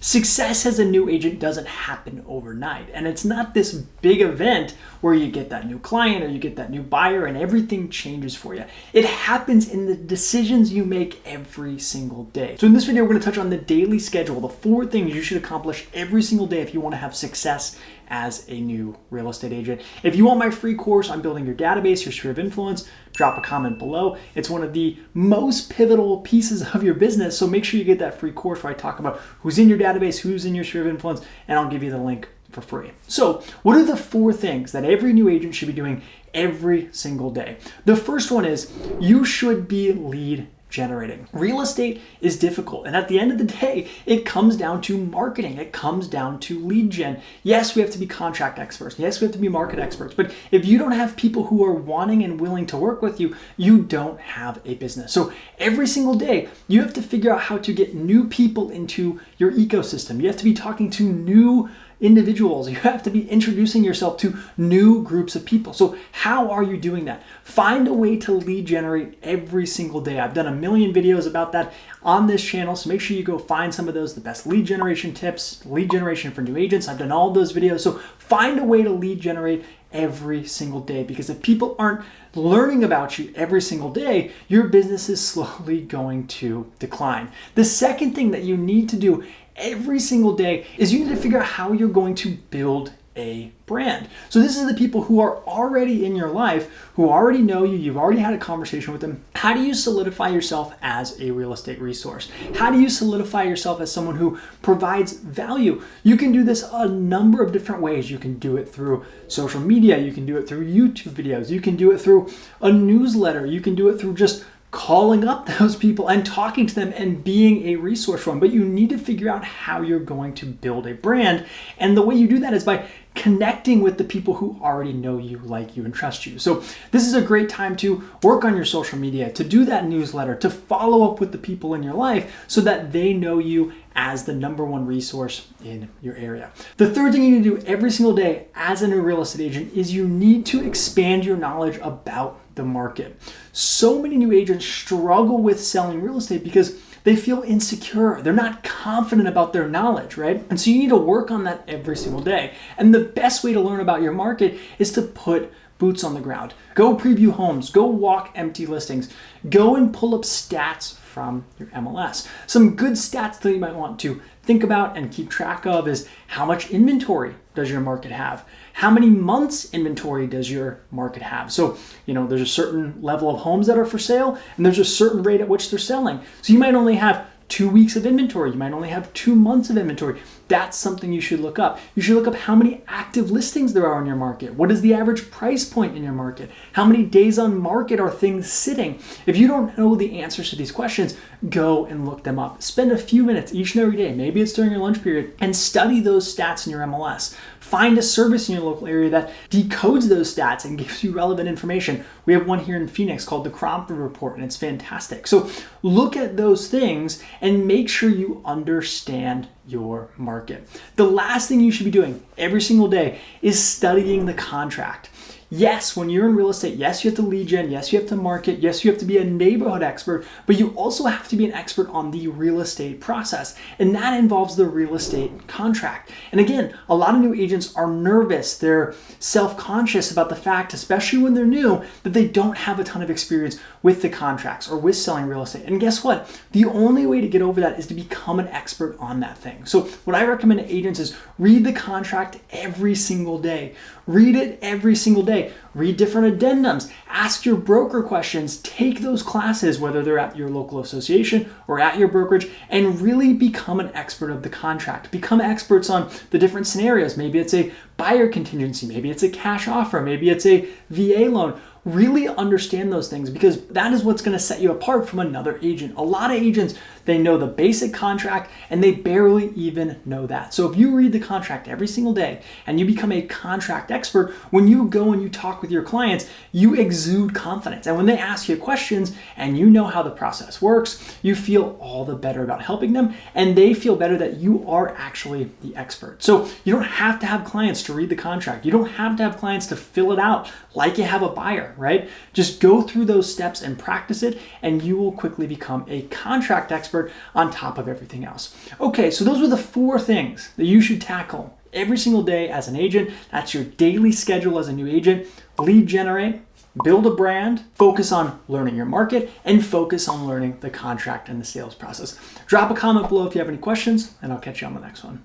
Success as a new agent doesn't happen overnight, and it's not this big event where you get that new client or you get that new buyer and everything changes for you. It happens in the decisions you make every single day. So in this video, we're going to touch on the daily schedule, the 4 things you should accomplish every single day if you want to have success as a new real estate agent. If you want my free course on building your database, your sphere of influence, drop a comment below. It's one of the most pivotal pieces of your business, so make sure you get that free course where I talk about who's in your database, who's in your sphere of influence, and I'll give you the link for free. So what are the 4 things that every new agent should be doing every single day? The first one is you should be lead generating. Real estate is difficult, and at the end of the day, it comes down to marketing. It comes down to lead gen. Yes, we have to be contract experts. Yes, we have to be market experts. But if you don't have people who are wanting and willing to work with you, you don't have a business. So every single day, you have to figure out how to get new people into your ecosystem. You have to be talking to new individuals. You have to be introducing yourself to new groups of people. So how are you doing that? Find a way to lead generate every single day. I've done a million videos about that on this channel, so make sure you go find some of those, the best lead generation tips, lead generation for new agents. I've done all those videos. So find a way to lead generate every single day, because if people aren't learning about you every single day, your business is slowly going to decline. The second thing that you need to do every single day is you need to figure out how you're going to build a brand. So this is the people who are already in your life, who already know you, you've already had a conversation with them. How do you solidify yourself as a real estate resource? How do you solidify yourself as someone who provides value? You can do this a number of different ways. You can do it through social media, you can do it through YouTube videos, you can do it through a newsletter, you can do it through just calling up those people and talking to them and being a resource for them. But you need to figure out how you're going to build a brand. And the way you do that is by connecting with the people who already know you, like you, and trust you. So this is a great time to work on your social media, to do that newsletter, to follow up with the people in your life so that they know you as the #1 resource in your area. The third thing you need to do every single day as a new real estate agent is you need to expand your knowledge about the market. So many new agents struggle with selling real estate because they feel insecure. They're not confident about their knowledge, right? And so you need to work on that every single day. And the best way to learn about your market is to put boots on the ground. Go preview homes, go walk empty listings, go and pull up stats from your MLS. Some good stats that you might want to think about and keep track of is how much inventory does your market have? How many months inventory does your market have? So, there's a certain level of homes that are for sale and there's a certain rate at which they're selling. So you might only have 2 weeks of inventory. You might only have 2 months of inventory. That's something you should look up. You should look up how many active listings there are in your market. What is the average price point in your market? How many days on market are things sitting? If you don't know the answers to these questions, go and look them up. Spend a few minutes each and every day, maybe it's during your lunch period, and study those stats in your MLS. Find a service in your local area that decodes those stats and gives you relevant information. We have one here in Phoenix called the Cromford Report, and it's fantastic. So look at those things and make sure you understand your market. The last thing you should be doing every single day is studying the contract. Yes, when you're in real estate, yes, you have to lead gen, yes, you have to market, yes, you have to be a neighborhood expert, but you also have to be an expert on the real estate process, and that involves the real estate contract. And again, a lot of new agents are nervous, they're self-conscious about the fact, especially when they're new, that they don't have a ton of experience with the contracts or with selling real estate. And guess what? The only way to get over that is to become an expert on that thing. So what I recommend to agents is read the contract every single day. Read it every single day. Read different addendums. Ask your broker questions. Take those classes, whether they're at your local association or at your brokerage, and really become an expert of the contract. Become experts on the different scenarios. Maybe it's a buyer contingency. Maybe it's a cash offer. Maybe it's a VA loan. Really understand those things, because that is what's going to set you apart from another agent. A lot of agents, they know the basic contract and they barely even know that. So if you read the contract every single day and you become a contract expert, when you go and you talk with your clients, you exude confidence. And when they ask you questions and you know how the process works, you feel all the better about helping them, and they feel better that you are actually the expert. So you don't have to have clients to read the contract. You don't have to have clients to fill it out like you have a buyer, right? Just go through those steps and practice it, and you will quickly become a contract expert expert on top of everything else. Okay, so those were the 4 things that you should tackle every single day as an agent. That's your daily schedule as a new agent. Lead generate, build a brand, focus on learning your market, and focus on learning the contract and the sales process. Drop a comment below if you have any questions, and I'll catch you on the next one.